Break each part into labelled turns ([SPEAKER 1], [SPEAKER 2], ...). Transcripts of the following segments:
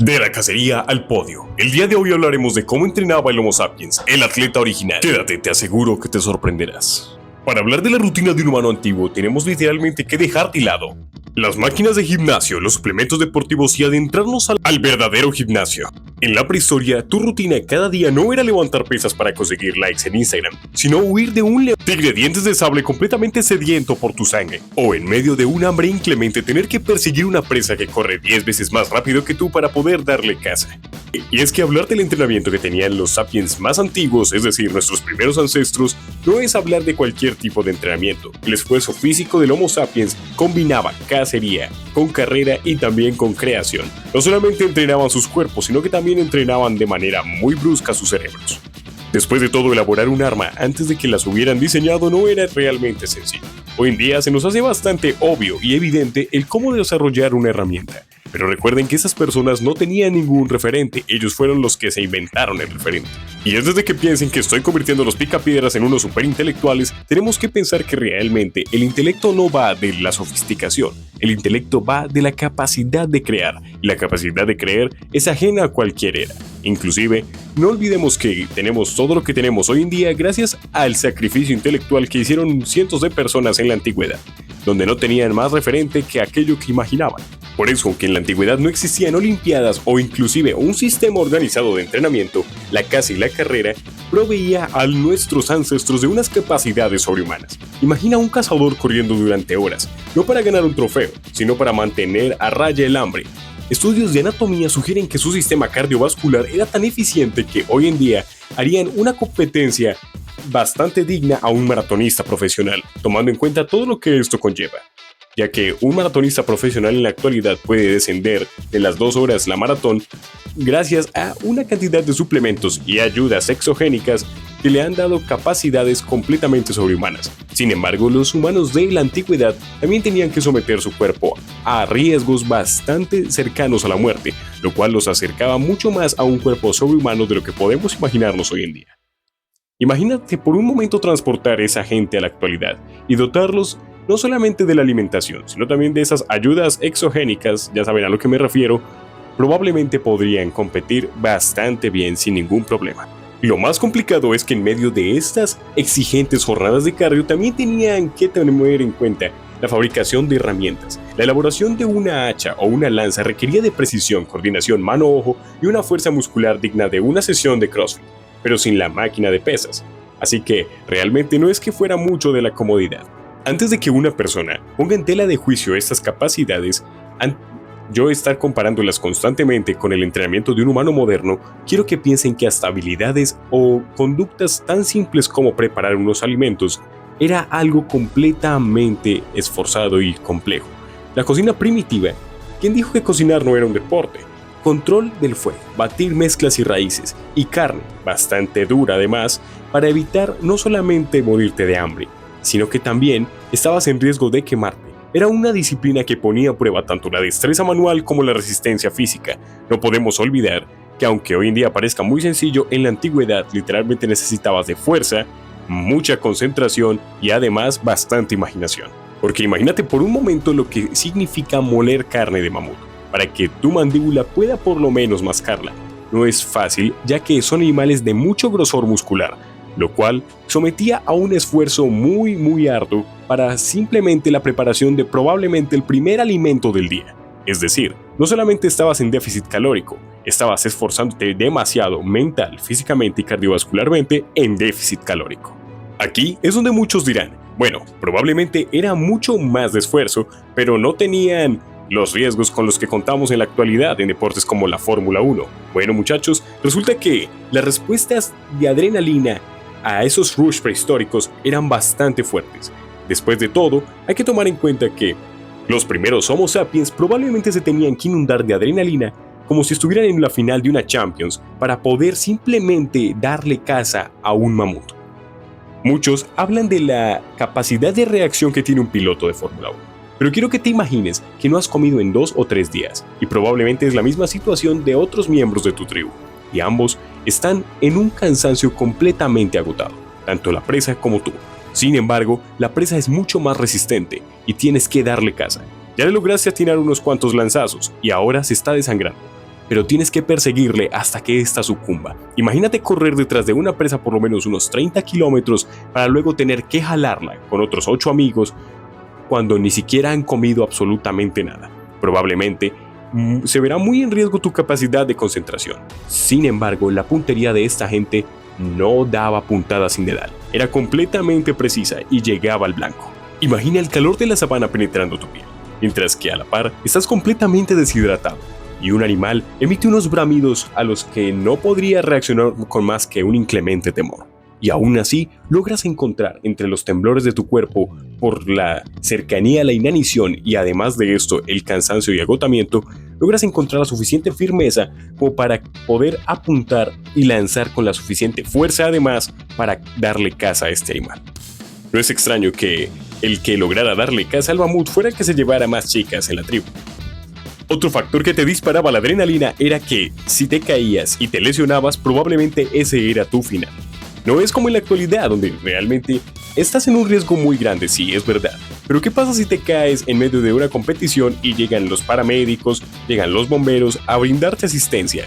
[SPEAKER 1] De la cacería al podio. El día de hoy hablaremos de cómo entrenaba el Homo sapiens, el atleta original. Quédate, te aseguro que te sorprenderás. Para hablar de la rutina de un humano antiguo, tenemos literalmente que dejar de lado las máquinas de gimnasio, los suplementos deportivos y adentrarnos al verdadero gimnasio. En la prehistoria, tu rutina cada día no era levantar pesas para conseguir likes en Instagram, sino huir de un león tigre dientes de sable completamente sediento por tu sangre, o en medio de un hambre inclemente tener que perseguir una presa que corre 10 veces más rápido que tú para poder darle caza. Y es que hablar del entrenamiento que tenían los sapiens más antiguos, es decir, nuestros primeros ancestros, no es hablar de cualquier tipo de entrenamiento. El esfuerzo físico del Homo sapiens combinaba cacería con carrera y también con creación. No solamente entrenaban sus cuerpos, sino que también entrenaban de manera muy brusca sus cerebros. Después de todo, elaborar un arma antes de que las hubieran diseñado no era realmente sencillo. Hoy en día se nos hace bastante obvio y evidente el cómo desarrollar una herramienta. Pero recuerden que esas personas no tenían ningún referente, ellos fueron los que se inventaron el referente. Y es desde que piensen que estoy convirtiendo a los picapiedras en unos superintelectuales, tenemos que pensar que realmente el intelecto no va de la sofisticación, el intelecto va de la capacidad de crear, y la capacidad de creer es ajena a cualquier era. Inclusive, no olvidemos que tenemos todo lo que tenemos hoy en día gracias al sacrificio intelectual que hicieron cientos de personas en la antigüedad, donde no tenían más referente que aquello que imaginaban. Por eso, aunque en la antigüedad no existían olimpiadas o inclusive un sistema organizado de entrenamiento, la caza y la carrera proveía a nuestros ancestros de unas capacidades sobrehumanas. Imagina un cazador corriendo durante horas, no para ganar un trofeo, sino para mantener a raya el hambre. Estudios de anatomía sugieren que su sistema cardiovascular era tan eficiente que hoy en día harían una competencia bastante digna a un maratonista profesional, tomando en cuenta todo lo que esto conlleva, ya que un maratonista profesional en la actualidad puede descender de las 2 horas la maratón gracias a una cantidad de suplementos y ayudas exogénicas que le han dado capacidades completamente sobrehumanas. Sin embargo, los humanos de la antigüedad también tenían que someter su cuerpo a riesgos bastante cercanos a la muerte, lo cual los acercaba mucho más a un cuerpo sobrehumano de lo que podemos imaginarnos hoy en día. Imagínate por un momento transportar a esa gente a la actualidad y dotarlos no solamente de la alimentación, sino también de esas ayudas exogénicas, ya saben a lo que me refiero, probablemente podrían competir bastante bien sin ningún problema. Lo más complicado es que en medio de estas exigentes jornadas de cardio también tenían que tener en cuenta la fabricación de herramientas. La elaboración de una hacha o una lanza requería de precisión, coordinación mano-ojo y una fuerza muscular digna de una sesión de CrossFit, pero sin la máquina de pesas. Así que realmente no es que fuera mucho de la comodidad. Antes de que una persona ponga en tela de juicio estas capacidades, yo estar comparándolas constantemente con el entrenamiento de un humano moderno, quiero que piensen que hasta habilidades o conductas tan simples como preparar unos alimentos era algo completamente esforzado y complejo. La cocina primitiva, ¿quién dijo que cocinar no era un deporte? Control del fuego, batir mezclas y raíces, y carne, bastante dura además, para evitar no solamente morirte de hambre, sino que también estabas en riesgo de quemarte. Era una disciplina que ponía a prueba tanto la destreza manual como la resistencia física. No podemos olvidar que aunque hoy en día parezca muy sencillo, en la antigüedad literalmente necesitabas de fuerza, mucha concentración y además bastante imaginación. Porque imagínate por un momento lo que significa moler carne de mamut, para que tu mandíbula pueda por lo menos mascarla. No es fácil, ya que son animales de mucho grosor muscular, lo cual sometía a un esfuerzo muy arduo para simplemente la preparación de probablemente el primer alimento del día. Es decir, no solamente estabas en déficit calórico, estabas esforzándote demasiado mental, físicamente y cardiovascularmente en déficit calórico. Aquí es donde muchos dirán, bueno, probablemente era mucho más de esfuerzo, pero no tenían los riesgos con los que contamos en la actualidad en deportes como la Fórmula 1. Bueno muchachos, resulta que las respuestas de adrenalina a esos rush prehistóricos eran bastante fuertes. Después de todo, hay que tomar en cuenta que los primeros Homo sapiens probablemente se tenían que inundar de adrenalina como si estuvieran en la final de una Champions para poder simplemente darle caza a un mamut. Muchos hablan de la capacidad de reacción que tiene un piloto de Fórmula 1, pero quiero que te imagines que no has comido en 2 o 3 días y probablemente es la misma situación de otros miembros de tu tribu, y ambos están en un cansancio completamente agotado, tanto la presa como tú. Sin embargo, la presa es mucho más resistente y tienes que darle caza. Ya le lograste atinar unos cuantos lanzazos y ahora se está desangrando. pero tienes que perseguirle hasta que ésta sucumba. Imagínate correr detrás de una presa por lo menos unos 30 kilómetros para luego tener que jalarla con otros 8 amigos cuando ni siquiera han comido absolutamente nada. Probablemente se verá muy en riesgo tu capacidad de concentración. Sin embargo, la puntería de esta gente no daba puntadas sin dedal. Era completamente precisa y llegaba al blanco. Imagina el calor de la sabana penetrando tu piel, mientras que a la par estás completamente deshidratado y un animal emite unos bramidos a los que no podría reaccionar con más que un inclemente temor. Y aún así, logras encontrar entre los temblores de tu cuerpo por la cercanía a la inanición y además de esto el cansancio y agotamiento, logras encontrar la suficiente firmeza como para poder apuntar y lanzar con la suficiente fuerza además para darle caza a este animal. No es extraño que el que lograra darle caza al mamut fuera el que se llevara más chicas en la tribu. Otro factor que te disparaba la adrenalina era que si te caías y te lesionabas, probablemente ese era tu final. No es como en la actualidad, donde realmente estás en un riesgo muy grande, sí, es verdad. Pero ¿qué pasa si te caes en medio de una competición y llegan los paramédicos, llegan los bomberos a brindarte asistencia?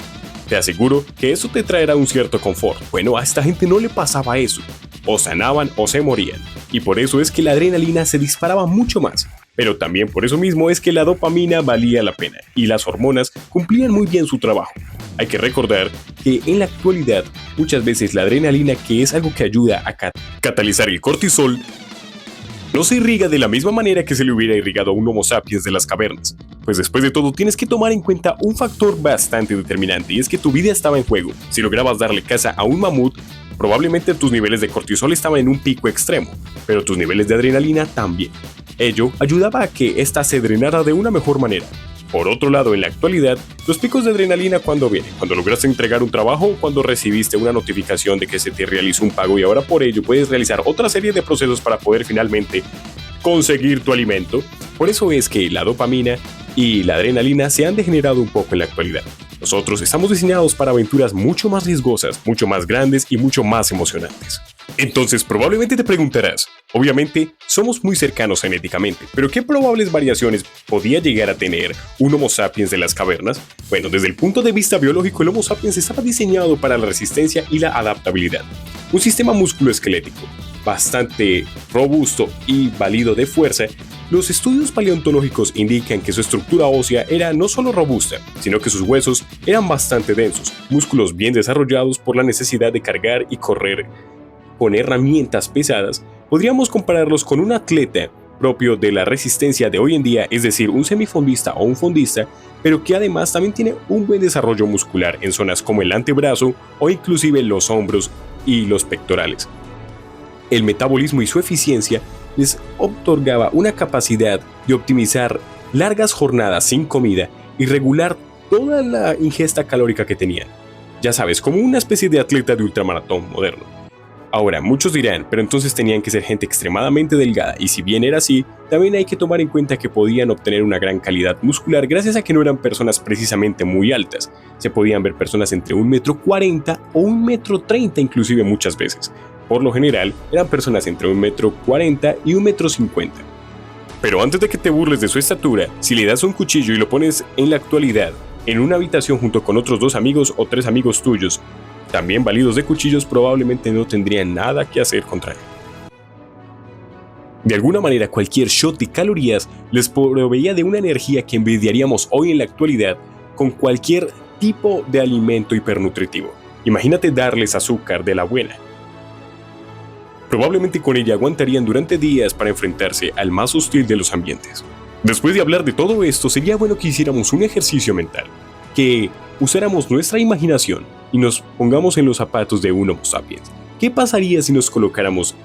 [SPEAKER 1] Te aseguro que eso te traerá un cierto confort. Bueno, a esta gente no le pasaba eso. O sanaban o se morían. Y por eso es que la adrenalina se disparaba mucho más. Pero también por eso mismo es que la dopamina valía la pena y las hormonas cumplían muy bien su trabajo. Hay que recordar que en la actualidad muchas veces la adrenalina, que es algo que ayuda a catalizar el cortisol, no se irriga de la misma manera que se le hubiera irrigado a un Homo sapiens de las cavernas. Pues después de todo tienes que tomar en cuenta un factor bastante determinante y es que tu vida estaba en juego. Si lograbas darle caza a un mamut, probablemente tus niveles de cortisol estaban en un pico extremo, pero tus niveles de adrenalina también. Ello ayudaba a que ésta se drenara de una mejor manera. Por otro lado, en la actualidad, los picos de adrenalina ¿cuándo vienen? Cuando lograste entregar un trabajo o cuando recibiste una notificación de que se te realizó un pago y ahora por ello puedes realizar otra serie de procesos para poder finalmente conseguir tu alimento. Por eso es que la dopamina y la adrenalina se han degenerado un poco en la actualidad. Nosotros estamos diseñados para aventuras mucho más riesgosas, mucho más grandes y mucho más emocionantes. Entonces probablemente te preguntarás, obviamente somos muy cercanos genéticamente, pero ¿qué probables variaciones podía llegar a tener un Homo sapiens de las cavernas? Bueno, desde el punto de vista biológico, el Homo sapiens estaba diseñado para la resistencia y la adaptabilidad. Un sistema musculoesquelético bastante robusto y válido de fuerza. Los estudios paleontológicos indican que su estructura ósea era no solo robusta, sino que sus huesos eran bastante densos, músculos bien desarrollados por la necesidad de cargar y correr con herramientas pesadas. Podríamos compararlos con un atleta propio de la resistencia de hoy en día, es decir, un semifondista o un fondista, pero que además también tiene un buen desarrollo muscular en zonas como el antebrazo o inclusive los hombros y los pectorales. El metabolismo y su eficiencia les otorgaba una capacidad de optimizar largas jornadas sin comida y regular toda la ingesta calórica que tenían. Ya sabes, como una especie de atleta de ultramaratón moderno. Ahora, muchos dirán, pero entonces tenían que ser gente extremadamente delgada, y si bien era así, también hay que tomar en cuenta que podían obtener una gran calidad muscular gracias a que no eran personas precisamente muy altas. Se podían ver personas entre 1,40 m o 1,30 m inclusive muchas veces. Por lo general, eran personas entre 1,40 m y 1,50 m. Pero antes de que te burles de su estatura, si le das un cuchillo y lo pones en la actualidad en una habitación junto con otros 2 amigos o 3 amigos tuyos, también válidos de cuchillos, probablemente no tendrían nada que hacer contra él. De alguna manera, cualquier shot de calorías les proveía de una energía que envidiaríamos hoy en la actualidad con cualquier tipo de alimento hipernutritivo. Imagínate darles azúcar de la buena. Probablemente con ella aguantarían durante días para enfrentarse al más hostil de los ambientes. Después de hablar de todo esto, sería bueno que hiciéramos un ejercicio mental, que usáramos nuestra imaginación y nos pongamos en los zapatos de un Homo sapiens. ¿Qué pasaría si nos colocáramos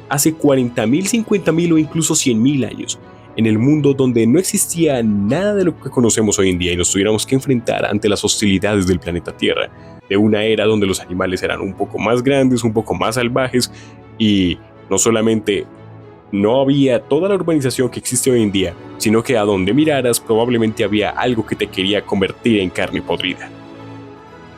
[SPEAKER 1] hace 40.000, 50.000 o incluso 100.000 años en el mundo donde no existía nada de lo que conocemos hoy en día y nos tuviéramos que enfrentar ante las hostilidades del planeta Tierra, de una era donde los animales eran un poco más grandes, un poco más salvajes y no solamente no había toda la urbanización que existe hoy en día, sino que a donde miraras probablemente había algo que te quería convertir en carne podrida?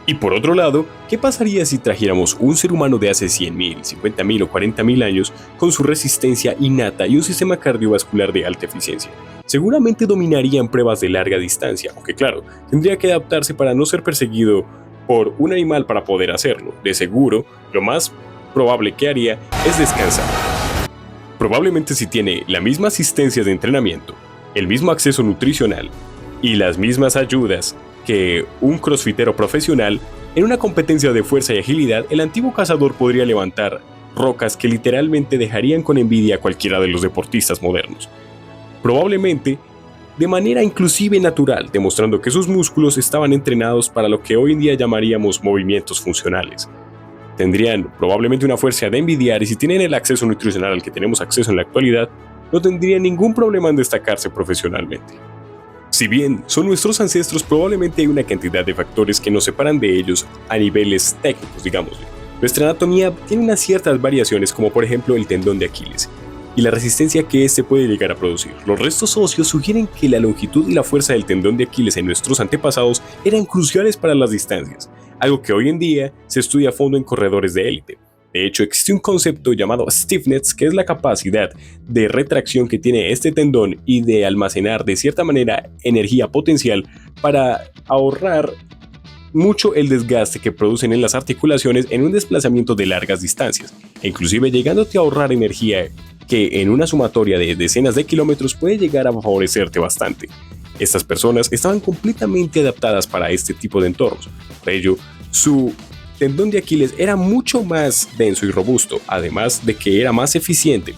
[SPEAKER 1] Y por otro lado, ¿qué pasaría si trajéramos un ser humano de hace 100.000, 50.000 o 40.000 años con su resistencia innata y un sistema cardiovascular de alta eficiencia? Seguramente dominaría en pruebas de larga distancia, aunque claro, tendría que adaptarse para no ser perseguido por un animal para poder hacerlo. De seguro, lo más probable que haría es descansar. Probablemente si tiene la misma asistencia de entrenamiento, el mismo acceso nutricional y las mismas ayudas que un crossfitero profesional, en una competencia de fuerza y agilidad, el antiguo cazador podría levantar rocas que literalmente dejarían con envidia a cualquiera de los deportistas modernos. Probablemente de manera inclusive natural, demostrando que sus músculos estaban entrenados para lo que hoy en día llamaríamos movimientos funcionales. Tendrían probablemente una fuerza de envidiar y si tienen el acceso nutricional al que tenemos acceso en la actualidad, no tendrían ningún problema en destacarse profesionalmente. Si bien son nuestros ancestros, probablemente hay una cantidad de factores que nos separan de ellos a niveles técnicos, digámosle. Nuestra anatomía tiene unas ciertas variaciones, como por ejemplo el tendón de Aquiles, y la resistencia que éste puede llegar a producir. Los restos óseos sugieren que la longitud y la fuerza del tendón de Aquiles en nuestros antepasados eran cruciales para las distancias, algo que hoy en día se estudia a fondo en corredores de élite. De hecho, existe un concepto llamado stiffness, que es la capacidad de retracción que tiene este tendón y de almacenar de cierta manera energía potencial para ahorrar mucho el desgaste que producen en las articulaciones en un desplazamiento de largas distancias, e inclusive llegándote a ahorrar energía que en una sumatoria de decenas de kilómetros puede llegar a favorecerte bastante. Estas personas estaban completamente adaptadas para este tipo de entornos, por ello, su tendón de Aquiles era mucho más denso y robusto, además de que era más eficiente.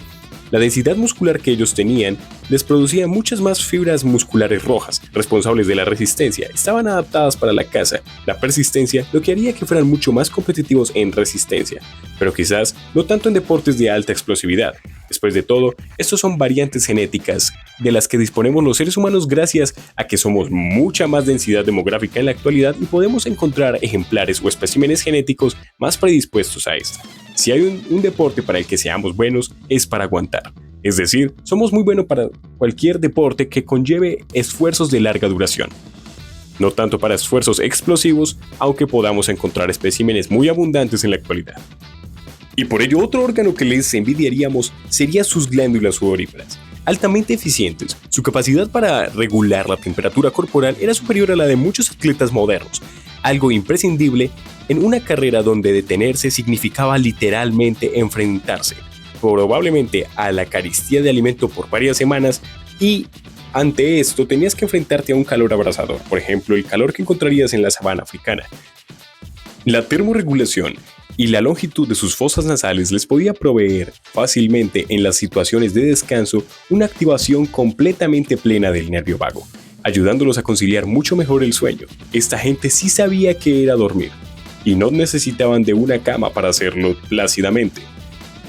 [SPEAKER 1] La densidad muscular que ellos tenían les producía muchas más fibras musculares rojas, responsables de la resistencia. Estaban adaptadas para la caza, la persistencia, lo que haría que fueran mucho más competitivos en resistencia, pero quizás no tanto en deportes de alta explosividad. Después de todo, estos son variantes genéticas de las que disponemos los seres humanos gracias a que somos mucha más densidad demográfica en la actualidad y podemos encontrar ejemplares o especímenes genéticos más predispuestos a esta. Si hay un deporte para el que seamos buenos, es para aguantar. Es decir, somos muy buenos para cualquier deporte que conlleve esfuerzos de larga duración. No tanto para esfuerzos explosivos, aunque podamos encontrar especímenes muy abundantes en la actualidad. Y por ello otro órgano que les envidiaríamos sería sus glándulas sudoríparas. Altamente eficientes, su capacidad para regular la temperatura corporal era superior a la de muchos atletas modernos, algo imprescindible en una carrera donde detenerse significaba literalmente enfrentarse, probablemente a la carestía de alimento por varias semanas y ante esto tenías que enfrentarte a un calor abrasador, por ejemplo el calor que encontrarías en la sabana africana. La termorregulación y la longitud de sus fosas nasales les podía proveer fácilmente en las situaciones de descanso una activación completamente plena del nervio vago, ayudándolos a conciliar mucho mejor el sueño. Esta gente sí sabía qué era dormir, y no necesitaban de una cama para hacerlo plácidamente.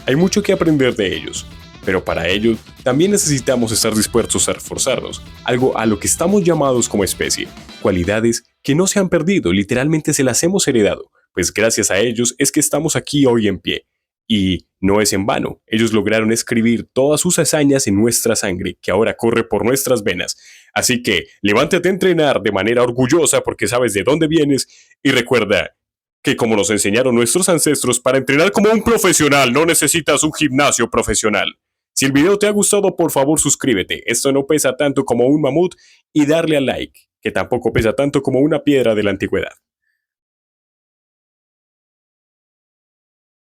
[SPEAKER 1] Hay mucho que aprender de ellos, pero para ello también necesitamos estar dispuestos a reforzarnos, algo a lo que estamos llamados como especie, cualidades que no se han perdido, literalmente se las hemos heredado, pues gracias a ellos es que estamos aquí hoy en pie. Y no es en vano, ellos lograron escribir todas sus hazañas en nuestra sangre, que ahora corre por nuestras venas. Así que levántate a entrenar de manera orgullosa porque sabes de dónde vienes y recuerda que como nos enseñaron nuestros ancestros, para entrenar como un profesional no necesitas un gimnasio profesional. Si el video te ha gustado, por favor suscríbete, esto no pesa tanto como un mamut, y darle al like, que tampoco pesa tanto como una piedra de la antigüedad.